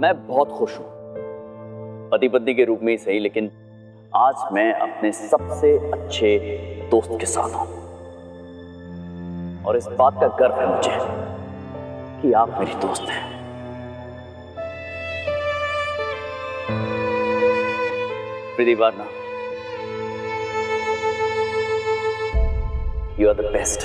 मैं बहुत खुश हूं, पति पत्नी के रूप में ही सही, लेकिन आज मैं अपने सबसे अच्छे दोस्त के साथ हूं और इस बात का गर्व है मुझे कि आप मेरी दोस्त हैं। प्रीति Warna, you are the best.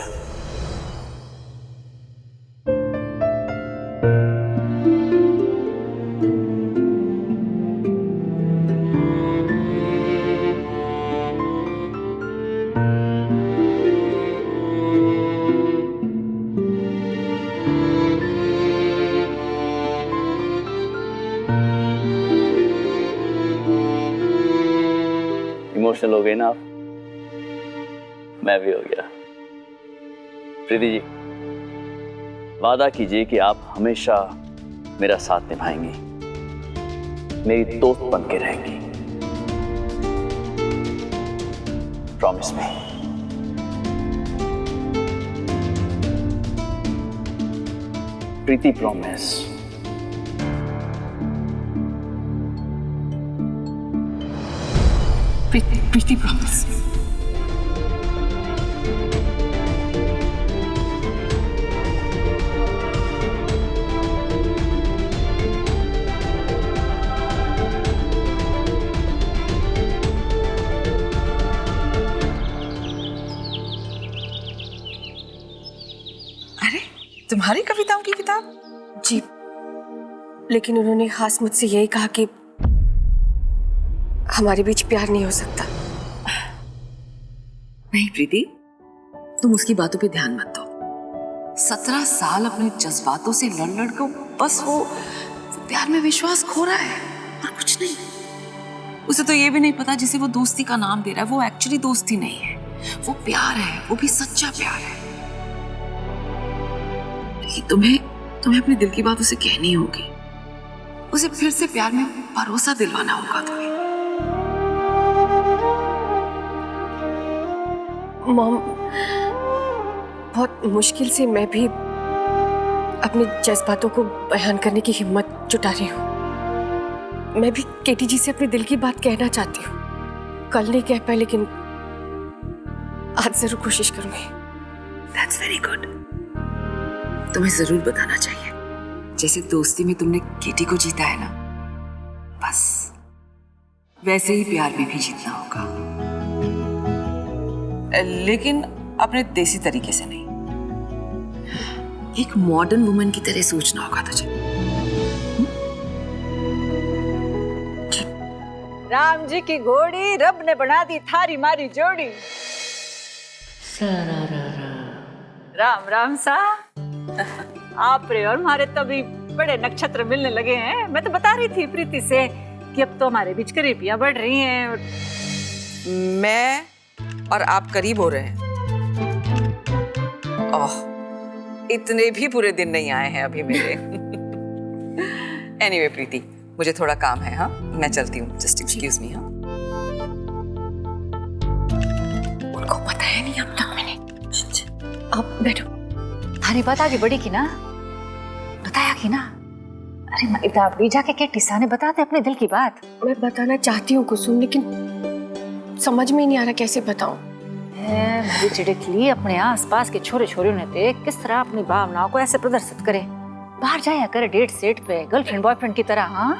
Emotional हो गए ना आप? मैं भी हो गया। प्रीति जी, वादा कीजिए कि आप हमेशा मेरा साथ निभाएंगी, मेरी दोस्त बन के रहेंगी। Promise me. Preeti promise. Preeti promise. अरे, तुम्हारी कविताओं की किताब? जी, लेकिन उन्होंने खास मुझसे यही कहा कि हमारे बीच प्यार नहीं हो सकता। नहीं प्रीति, तुम उसकी बातों पे ध्यान मत दो। 17 साल अपने जज्बातों से लड़ लड़ को बस वो प्यार में विश्वास खो रहा है और कुछ नहीं। उसे तो ये भी नहीं पता जिसे वो दोस्ती का नाम दे रहा है वो एक्चुअली दोस्ती नहीं है, वो प्यार है, वो भी सच्चा प्यार है। तुम्हें अपने दिल की बात उसे कहनी होगी, उसे फिर से प्यार में भरोसा दिलवाना होगा तुम्हें। मॉम, बहुत मुश्किल से मैं भी अपने जज्बातों को बयान करने की हिम्मत जुटा रही हूँ। मैं भी केटी जी से अपने दिल की बात कहना चाहती हूँ। कल नहीं कह पाई, लेकिन आज जरूर कोशिश करूंगी। That's very good. तुम्हें जरूर बताना चाहिए, जैसे दोस्ती में तुमने केटी को जीता है ना, बस वैसे ही प्यार में भी जीतना होगा, लेकिन अपने देसी तरीके से नहीं। एक मॉडर्न वुमन की तरह सोचना होगा तुझे। राम जी की घोड़ी रब ने बना दी थारी मारी जोड़ी। राम राम सा। आप रे और हमारे तो अभी बड़े नक्षत्र मिलने लगे हैं। मैं तो बता रही थी प्रीति से कि अब तो हमारे बीच करीबियां बढ़ रही हैं। मैं और आप करीब हो रहे हैं। ओह, इतने भी बुरे दिन नहीं आए हैं अभी मेरे। एनीवे प्रीति, मुझे थोड़ा काम है। हाँ, मैं चलती हूँ। Just excuse me. हाँ, उनको बताया नहीं अब तक मैंने। आप बैठो। थारी बात आगे बढ़ी की ना, बताया की ना। अरे इताबड़ी जाके के टिसा ने बताते अपने दिल की बात। मैं बताना चाहती हूँ कुसुम, लेकिन समझ में ही नहीं आ रहा कैसे बताऊं। मेरी चिड़कली अपने आसपास के छोरे छोरियों ने ते किस तरह अपनी भावनाओं को ऐसे प्रदर्शित करे, बाहर जाया करे डेट सेट पे गर्लफ्रेंड बॉयफ्रेंड की तरह। हाँ,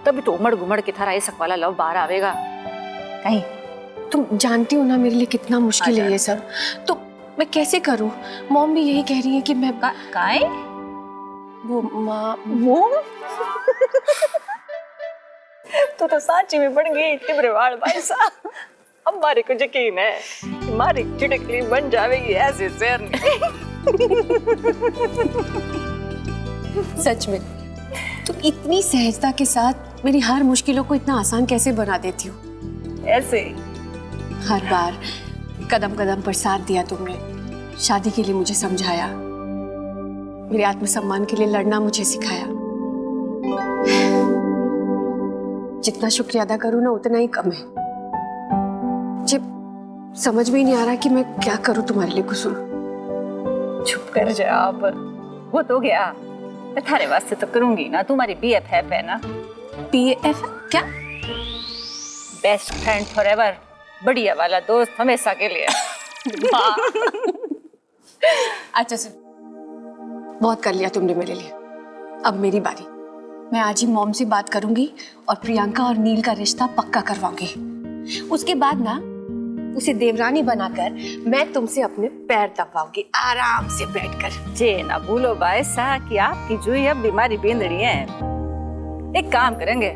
तभी तो उमड़ घुमड़ की तरह ऐसा वाला लव बाहर आवेगा कहीं। तुम जानती हो ना मेरे लिए कितना मुश्किल है ये सब, तो मैं कैसे करूं? मॉम भी यही कह रही है कि मैं काई वो माँ वो तो सांची में बन गई टिबरेवाल भाई साहब। हमारे को यकीन है हमारी चिड़कली बन जाएगी ऐसे शेर। सच में तुम इतनी सहजता के साथ मेरी हर मुश्किलों को इतना आसान कैसे बना देती हो? ऐसे हर बार कदम कदम पर साथ दिया तुमने, शादी के लिए मुझे समझाया, मेरे आत्मसम्मान के लिए लड़ना मुझे सिखाया। जितना शुक्रिया अदा करूं ना उतना ही कम है। मुझे समझ में ही नहीं आ रहा कि मैं क्या करूं तुम्हारे लिए कुसुम। चुप कर जा आप, वो तो गया। मैं थारे वास्ते तो करूंगी ना, तुम्हारी BFF है ना। BF क्या? बेस्ट फ्रेंड फॉरएवर, बढ़िया वाला दोस्त हमेशा के लिए। अच्छा सुन, बहुत कर लिया तुमने मेरे लिए, अब मेरी बारी। मैं आज ही मॉम से बात करूंगी और प्रियंका और नील का रिश्ता पक्का करवाऊंगी। उसके बाद ना उसे देवरानी बनाकर मैं तुमसे अपने पैर दबाऊंगी आराम से बैठकर। जे ना भूलो बायसा कि आपकी जुई अब बीमारी बेंदड़ी है। एक काम करेंगे,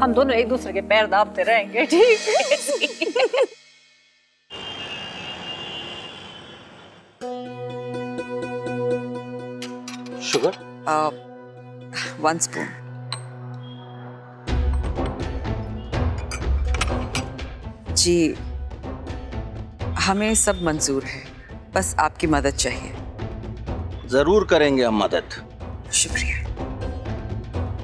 हम दोनों एक दूसरे के पैर दाबते रहेंगे, ठीक है? Sugar 1 spoon. जी हमें सब मंजूर है, बस आपकी मदद चाहिए। जरूर करेंगे हम मदद। शुक्रिया।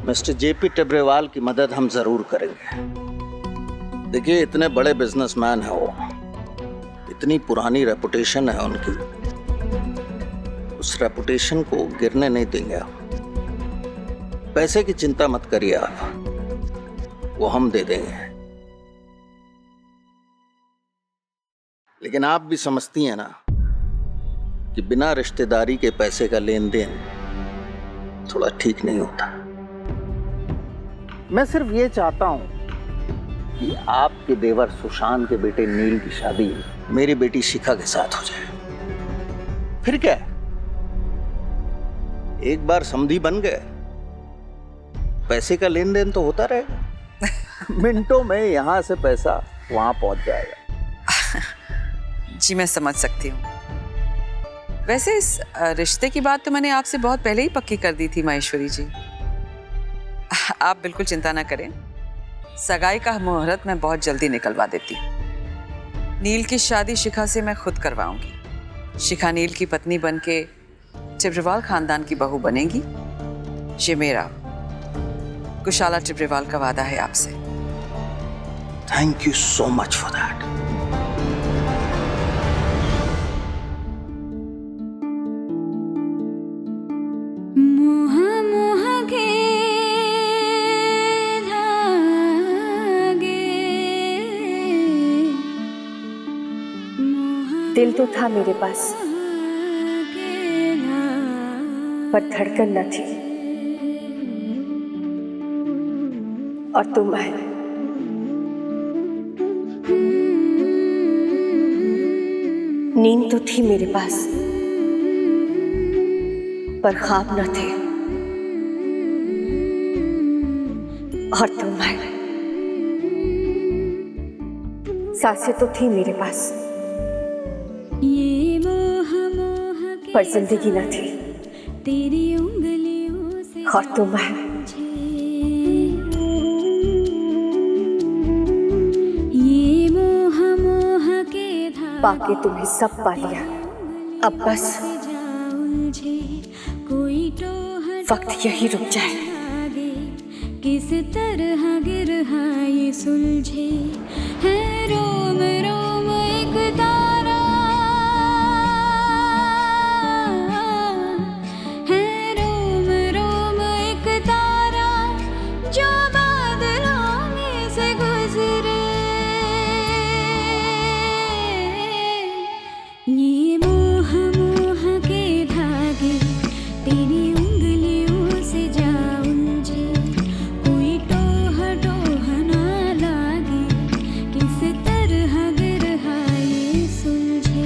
मिस्टर JP टिब्रेवाल की मदद हम जरूर करेंगे। देखिए, इतने बड़े बिजनेसमैन हैं वो, इतनी पुरानी रेपुटेशन है उनकी, उस रेपुटेशन को गिरने नहीं देंगे आप। पैसे की चिंता मत करिए आप, वो हम दे देंगे। लेकिन आप भी समझती हैं ना कि बिना रिश्तेदारी के पैसे का लेन देन थोड़ा ठीक नहीं होता। मैं सिर्फ ये चाहता हूं कि आपके देवर सुशांत के बेटे नील की शादी मेरी बेटी शिखा के साथ हो जाए। फिर क्या है? एक बार समधी बन गए, पैसे का लेन देन तो होता रहेगा। मिनटों में यहां से पैसा वहां पहुंच जाएगा। जी मैं समझ सकती हूँ। वैसे इस रिश्ते की बात तो मैंने आपसे बहुत पहले ही पक्की कर दी थी महेश्वरी जी। आप बिल्कुल चिंता ना करें, सगाई का मुहूर्त मैं बहुत जल्दी निकलवा देती हूँ। नील की शादी शिखा से मैं खुद करवाऊंगी। शिखा नील की पत्नी बनके टिब्रेवाल खानदान की बहू बनेगी। ये मेरा कुशाला टिब्रेवाल का वादा है आपसे। Thank you so much for that. दिल तो था मेरे पास, पर धड़कन न थी। और तुम आए, नींद तो थी मेरे पास, पर ख्वाब न थे। और तुम आए, सांसें तो थी मेरे पास, पर जिंदगी न थी। और तुम आए, पाके तुम्हें सब पा लिया। अब बस वक्त यही रुक जाए। किस तरह गिरहा ये सुलझे है रोम रोम एक तारा, है रोम रोम एक तारा जो बादलों में से गुजरे। ये मोह मोह के धागे तेरी उंगलियों से जा उलझे, कोई टोह टोह ना लागे, किस तरह गिरहा ये सुलझे।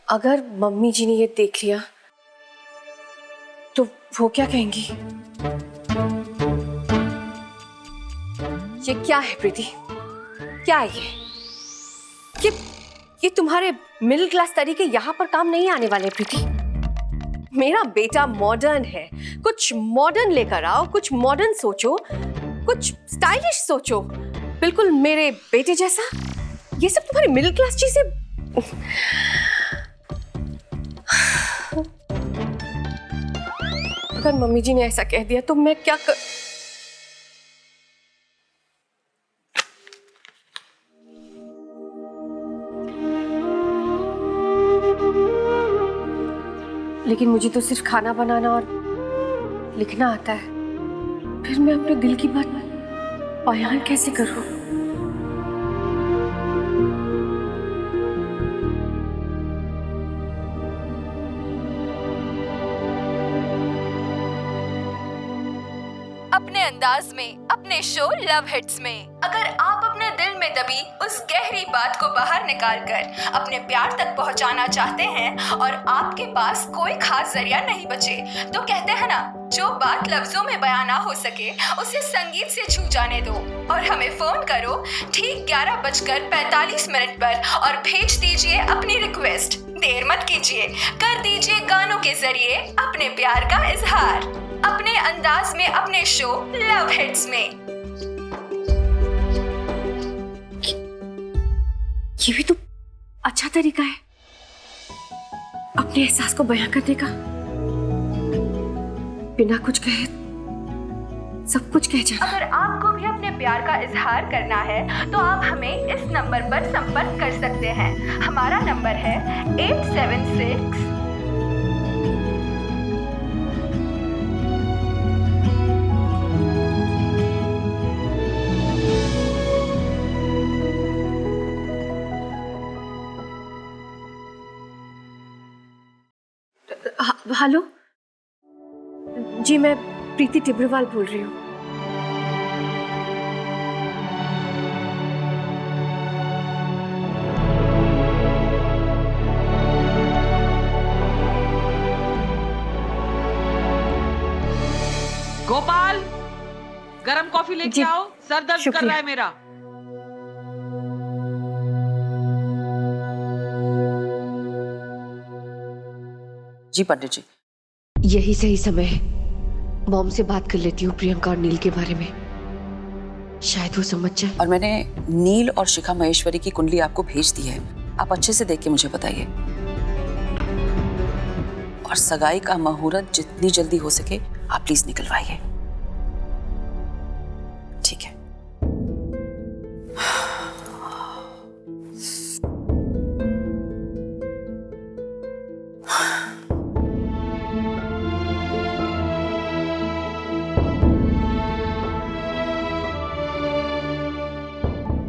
अगर मम्मी जी ने ये देख लिया तो वो क्या कहेंगी? ये क्या है प्रीति? क्या ये तुम्हारे मिडिल क्लास तरीके यहाँ पर काम नहीं आने वाले प्रीति। मेरा बेटा मॉडर्न है, कुछ मॉडर्न लेकर आओ, कुछ मॉडर्न सोचो, कुछ स्टाइलिश सोचो, बिल्कुल मेरे बेटे जैसा। ये सब तुम्हारी मिडिल क्लास चीजें। अगर मम्मी जी ने ऐसा कह दिया तो मैं क्या कर... लेकिन मुझे तो सिर्फ खाना बनाना और लिखना आता है, फिर मैं अपने दिल की बात बयान कैसे करूं? अपने अंदाज में अपने शो लव हिट्स में अगर आप अपने दिल में दबी उस गहरी बात को बाहर निकाल कर अपने प्यार तक पहुंचाना चाहते हैं और आपके पास कोई खास जरिया नहीं बचे, तो कहते हैं ना, जो बात लफ्जों में बयां ना हो सके उसे संगीत से छू जाने दो और हमें फोन करो ठीक 11:45 पर और भेज दीजिए अपनी रिक्वेस्ट। देर मत कीजिए, कर दीजिए गानों के जरिए अपने प्यार का इजहार अपने अंदाज में अपने शो लव हिट्स में। ये भी तो अच्छा तरीका है अपने एहसास को बयां करने का, बिना कुछ कहे सब कुछ कह जाना। अगर आपको भी अपने प्यार का इजहार करना है तो आप हमें इस नंबर पर संपर्क कर सकते हैं। हमारा नंबर है 876। हेलो जी, मैं प्रीति टिब्रेवाल बोल रही हूँ। गोपाल, गरम कॉफी लेके जी, आओ, सर दर्द कर शुक्रिया। रहा है मेरा। जी पंडित जी। यही सही समय है, मॉम से बात कर लेती हूँ प्रियंका और नील के बारे में, शायद वो समझ जाए। और मैंने नील और शिखा महेश्वरी की कुंडली आपको भेज दी है, आप अच्छे से देख के मुझे बताइए। और सगाई का मुहूर्त जितनी जल्दी हो सके आप प्लीज निकलवाइए, ठीक है?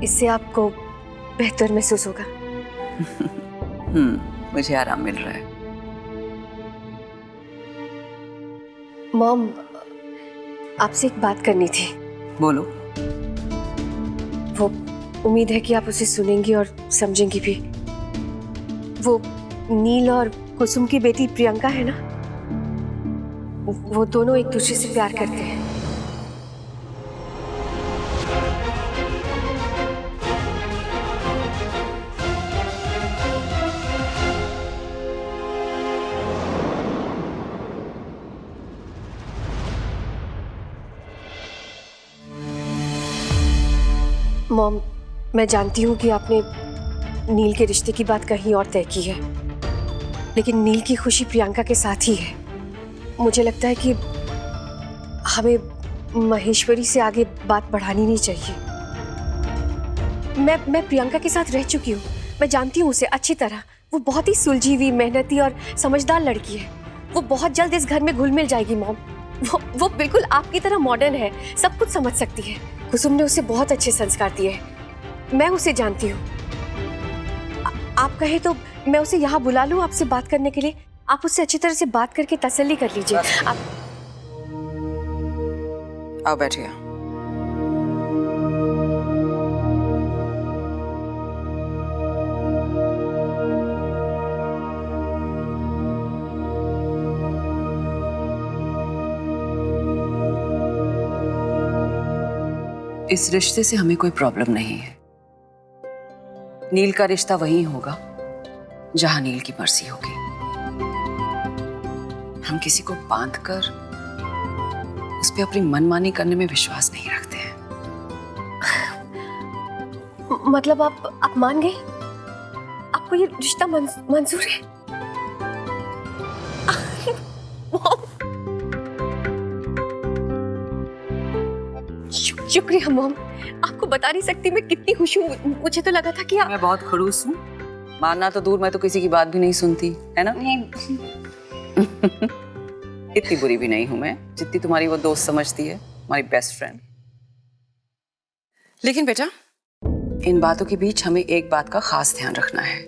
इससे आपको बेहतर महसूस होगा। मुझे आराम मिल रहा है। मॉम, आपसे एक बात करनी थी। बोलो। वो उम्मीद है कि आप उसे सुनेंगी और समझेंगी भी। वो नील और कुसुम की बेटी प्रियंका है ना, वो दोनों एक दूसरे से प्यार करते हैं। मॉम, मैं जानती हूँ कि आपने नील के रिश्ते की बात कहीं और तय की है, लेकिन नील की खुशी प्रियंका के साथ ही है। मुझे लगता है कि हमें महेश्वरी से आगे बात बढ़ानी नहीं चाहिए। मैं प्रियंका के साथ रह चुकी हूँ, मैं जानती हूँ उसे अच्छी तरह। वो बहुत ही सुलझी हुई, मेहनती और समझदार लड़की है। वो बहुत जल्द इस घर में घुल मिल जाएगी मॉम। वो बिल्कुल आपकी तरह मॉडर्न है, सब कुछ समझ सकती है। कुसुम ने उसे बहुत अच्छे संस्कार दिए हैं, मैं उसे जानती हूँ। आप कहें तो मैं उसे यहाँ बुला लूँ आपसे बात करने के लिए? आप उससे अच्छी तरह से बात करके तसल्ली कर लीजिए। आप आओ बैठिए। इस रिश्ते से हमें कोई प्रॉब्लम नहीं है, नील का रिश्ता वही होगा जहां नील की मर्जी होगी। हम किसी को बांधकर उस पर अपनी मनमानी करने में विश्वास नहीं रखते हैं। मतलब आप मान गए? आपको ये रिश्ता मंजूर है? शुक्रिया मॉम। आपको बता नहीं सकती मैं कितनी खुश हूँ। मुझे तो लगा था कि आप... मैं बहुत खड़ूस हूँ, मानना तो दूर, मैं तो किसी की बात भी नहीं सुनती, है ना? नहीं। इतनी बुरी भी नहीं हूं मैं जितनी तुम्हारी वो दोस्त समझती है, हमारी बेस्ट फ्रेंड। लेकिन बेटा, इन बातों के बीच हमें एक बात का खास ध्यान रखना है।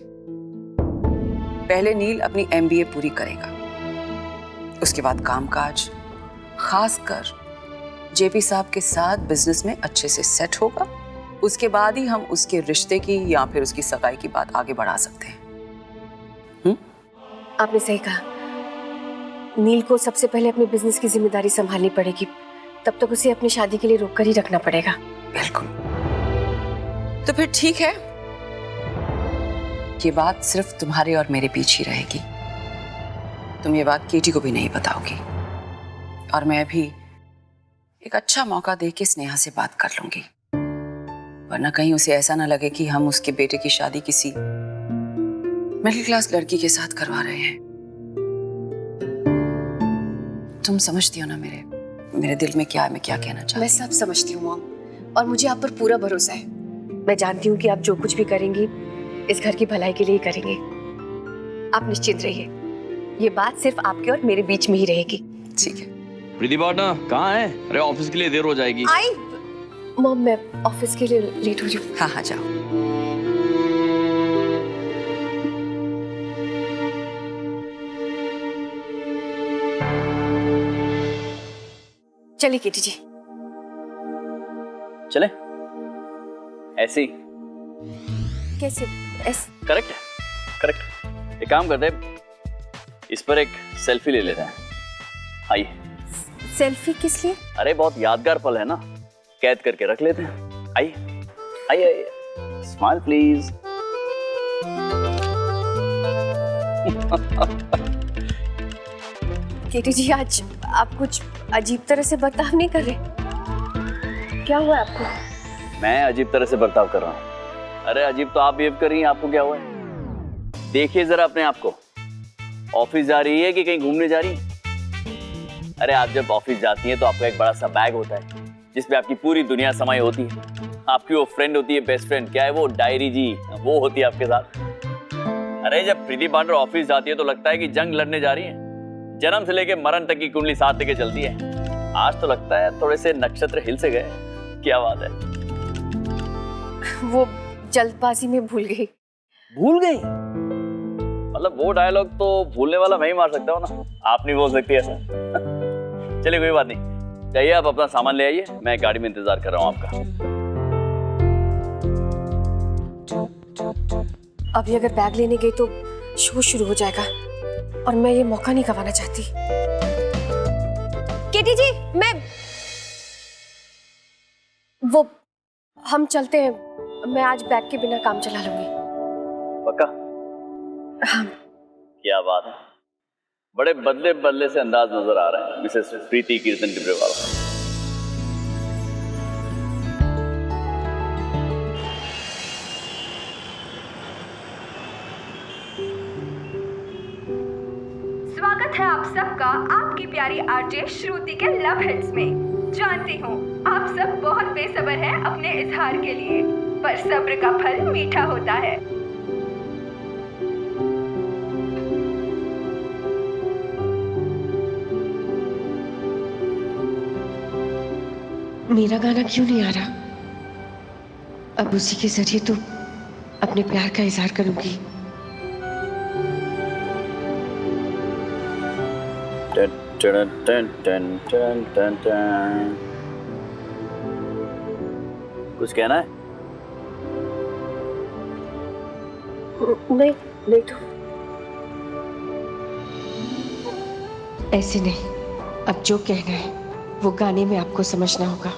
पहले नील अपनी MBA पूरी करेगा, उसके बाद कामकाज, खासकर JP साहब के साथ बिजनेस में अच्छे से सेट होगा। उसके बाद ही हम उसके रिश्ते की या फिर उसकी सगाई की बात आगे बढ़ा सकते हैं। आपने सही कहा। नील को सबसे पहले अपने बिजनेस की जिम्मेदारी संभालनी पड़ेगी, तब तक उसे अपनी शादी के लिए रोक कर ही रखना पड़ेगा। बिल्कुल। तो फिर ठीक है, ये बात सिर्फ तुम्हारे और मेरे बीच ही रहेगी। तुम ये बात केटी को भी नहीं बताओगी, और मैं भी एक अच्छा मौका देके स्नेहा से बात कर लूंगी, वरना कहीं उसे ऐसा ना लगे कि हम उसके बेटे की शादी किसी मिडिल क्लास लड़की के साथ करवा रहे हैं। तुम समझती हो ना मेरे दिल में क्या है, मैं क्या कहना चाहती हूँ। मैं सब समझती हूँ मॉम, और मुझे आप पर पूरा भरोसा है। मैं जानती हूँ कि आप जो कुछ भी करेंगी इस घर की भलाई के लिए ही करेंगे। आप निश्चिंत रहिए, ये बात सिर्फ आपके और मेरे बीच में ही रहेगी। ठीक है। प्रीति पार्टनर कहाँ है? अरे ऑफिस के लिए देर हो जाएगी। आई मॉम, मैं ऑफिस के लिए लेट हो रही हूँ। हाँ जाओ। चलिए केटी जी। चले ऐसे ही? कैसे? करेक्ट है, करेक्ट। एक काम करते हैं, इस पर एक सेल्फी ले लेते हैं। आइए। सेल्फी किस लिए? अरे बहुत यादगार पल है ना, कैद करके रख लेते हैं। आइए आइए आइए, स्माइल प्लीज। केटी जी, आज आप कुछ अजीब तरह से बर्ताव नहीं कर रहे। क्या हुआ आपको? मैं अजीब तरह से बर्ताव कर रहा हूँ? अरे अजीब तो आप बिहेव कर रही हैं, आपको क्या हुआ है? देखिए जरा अपने आप को। ऑफिस जा रही है कि कहीं घूमने जा रही है? अरे आप जब ऑफिस जाती हैं तो आपका एक बड़ा सा बैग होता है जिसमें आपकी पूरी दुनिया समाई होती है। आपकी वो फ्रेंड होती है, बेस्ट फ्रेंड, क्या है वो, डायरी जी, वो होती है आपके साथ। अरे जब प्रीति पांडे ऑफिस जाती है तो लगता है कि जंग लड़ने जा रही है। जन्म से लेके मरण तक की कुंडली साथ लेके चलती है। आज तो लगता है थोड़े से नक्षत्र हिल से गए। क्या बात है? वो जल्दबाजी में भूल गई। भूल गई? मतलब वो डायलॉग तो भूलने वाला मैं ही मार सकता हूँ ना, आप नहीं बोल सकती ऐसा। चलिए कोई बात नहीं, जाइए आप अपना सामान ले आइए, मैं गाड़ी में इंतजार कर रहा हूँ आपका। अभी अगर बैग लेने गई तो शो शुरू हो जाएगा, और मैं ये मौका नहीं गंवाना चाहती। केटी जी, हम चलते हैं। मैं आज बैग के बिना काम चला लूंगी। पक्का? हाँ। क्या बात है, बड़े बदले बदले से अंदाज नजर आ रहा है मिसेस प्रीति कीर्तन टिब्रेवाल। स्वागत है आप सबका आपकी प्यारी आरजे श्रुति के लव हिट्स में। जानती हूँ आप सब बहुत बेसब्र हैं अपने इजहार के लिए, पर सब्र का फल मीठा होता है। मेरा गाना क्यों नहीं आ रहा? अब उसी के जरिए तो अपने प्यार का इजहार करूंगी। कुछ कहना है? नहीं तो ऐसे नहीं। अब जो कहना है वो गाने में आपको समझना होगा।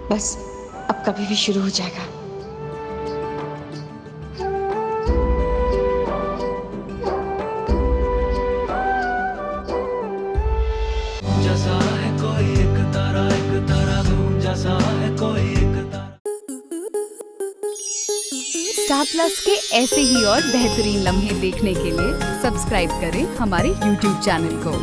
बस अब कभी भी शुरू हो जाएगा। जैसा है कोई एक तारा धूम जैसा है कोई एक तारा। स्टार प्लस के ऐसे ही और बेहतरीन लम्हे देखने के लिए सब्सक्राइब करें हमारे YouTube चैनल को।